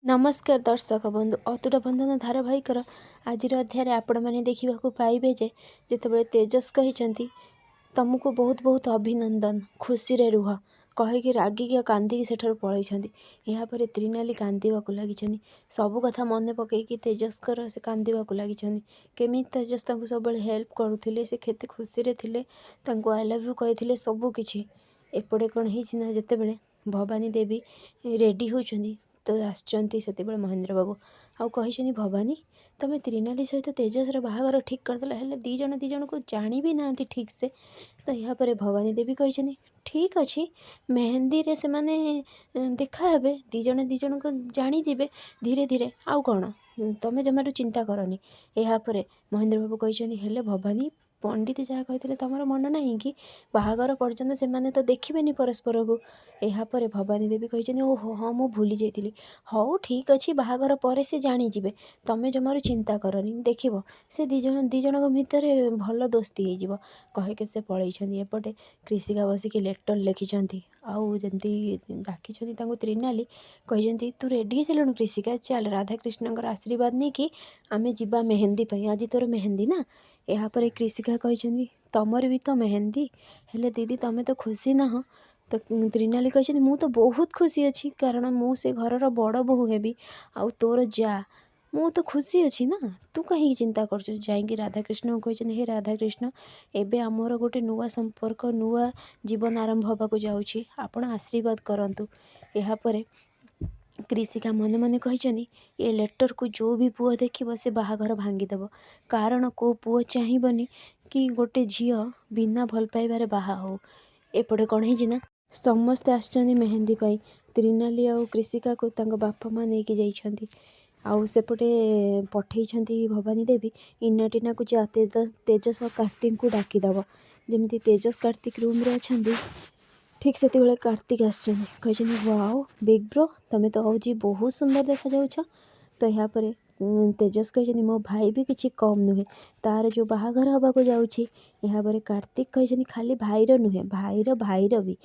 नमस्कार दर्शक बंधु अतुट बंधन धारावाहिकर आज अध्याय आपण मैंने देखा पाइबे जे जितेबाला तेजस कही तुमको बहुत बहुत अभिनंदन खुशी रे रुह कहीकि रागिक कांदिकी सेठार पलैंट यापर त्रिनाली कांदवाक लगी सबू कथा मन पकईकि तेजस्कर से कांदवाक लगी केमी तेजस सब हेल्प करुले से केते खुशी रे थिले आई लव यू कही सबकि एपटे कौन है जितेबाला भवानी देवी रेडी होती तो आसचंती से महेंद्र बाबू आउ कही भवानी तुम त्रिनाली सहित तेजस्र बाहागर ठीक करदेल हेल्ले दीजन को जानी भी ना ठीक से तो यापर भवानी देवी कही ठीक अच्छे मेहंदी रे से माने देखा हे दीजन को जानीजे धीरे धीरे आउ कौन तुम जमार चिंता करनी यापर महेंद्र बाबू कही हेल्ले भवानी पंडित जहाँ कही तुम मन ना कि बाहागर पर्यंत से तो देखिए परस्पर को यापर भवानी देवी कही ओहो हाँ मुझे भूली जाइली हौ ठीक अच्छे बाहागर पर से जानीजे तुम जमार चिंता करनी देख से दीजन भितर भल दोस्ती हो कहीकि से पलैंट एपटे कृषिका बसिक लेटर लिखिं आउ जमी डाकी त्रिनाली कही तू रेडी हेलु कृषिका चल राधाकृष्ण आशीर्वाद नहीं कि आमे जीवा मेहंदी आज तोर मेहंदी ना यापर कृषिका कही तमर भी तो मेहंदी हेले दीदी तुम तो खुशी ना तो त्रिनाली कही मु तो बहुत खुशी अच्छी कारण मु से घर बड़ बोहू हेबी आउ तोर जा मु तो खुशी अच्छी ना तू कहीं चिंता कर जाकि राधाकृष्ण को कही हे राधाकृष्ण एबे आमर गोटे नुआ संपर्क नुआ जीवन आरंभ होगा जाऊँगी आपण आशीर्वाद करंतु यापर कृषिका मन मन कही ये लेटर को जो भी पुओ देखिए से बाहाघर भांगीदेव कारण को पुओ चाहबनी कि गोटे झील बिना भल पाइबार बाहा हो एपटे कौन है समस्ते आसचंदी मेहंदी पाई त्रिनाली आउ कृषिका को बापा माँ लेकिन जाइछंती आउ सेपटे पठेइछंती भवानी देवी इनाटीना को जा तेजस और कार्तिक को डाकीदेव जमी तेजस कार्तिक रूम रे अच्छा ठीक से कार्तिक आसुँच वाओ बिग ब्रो तुम तो हूँ बहुत सुंदर देखा जाऊछ तो यापर तेजस कही मो भाई भी किसी कम नुहे तार जो बाहाघर हवा को जाऊँगी यापर कार्तिक कही खाली भाईर नुहे भाईर भी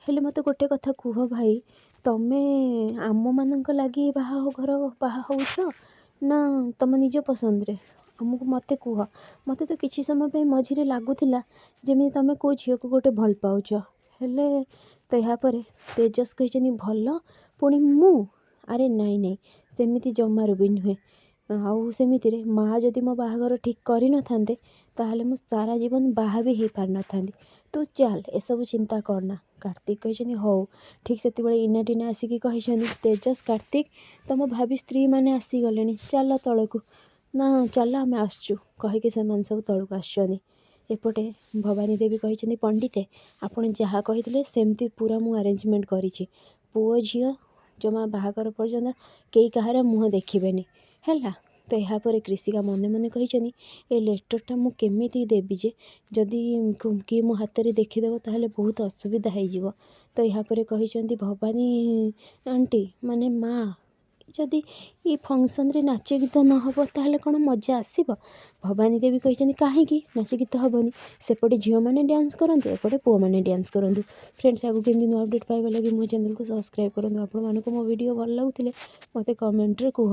हेले मत गोटे कथा कुह भाई तमे आम मान लगी बाहाघर बाहा होउछ ना तुम निज पसंद रे आमको मत कुह मत तो किसी समय मझे लगुला जमी तुम को झील को गोटे भल पाउछ हेले तो यापर तेजस कही भल पुणी मु अरे नाई नाई सेमिति जमारू भी नुहे आउ सेमिति रे माँ जदि मो बाहाघर ठीक करि न थांते ताहले मु सारा जीवन बाहा भी हो पार न थांती तू चल एसबू चिंता करना कार्तिक कही हौ ठीक से इनाटीना आसिकी कही तेजस कार्तिक तुम भाभी स्त्री मैंने आसीगले चल तलू ना चल आम आसचु कहीकि से सब तलू आसुँच एपटे भवानी देवी कही पंडिते आपन जहाँ कही सेमती पूरा मु अरेंजमेंट करी पुओ झील जमा बाहाघर पर्यंत कई कहार मुँह देखिबेनी है तो यापर कृषिका मन मन कही ए लेटरटा मु केमिति देवी जे जदि किए मो हाथ में देखीदेव ताहले बहुत असुविधा हो तो यापर कही भवानी आंटी माने माँ जदि ये फंक्शन रे नाच गीत न हो ताहले कौन मजा आसब भवानी देवी कही कहीं नाच गीत हेनी सेपटे झील मैंने डांस करूँ एपटे पुओ मैंने डांस करूँ फ्रेंड्स आगे केमती नुआ अपडेट पाइबा लगी मो चैनल को सब्सक्राइब करूँ आपण मानक मो वीडियो भल लगुले मत कमेंट रे कहूँ।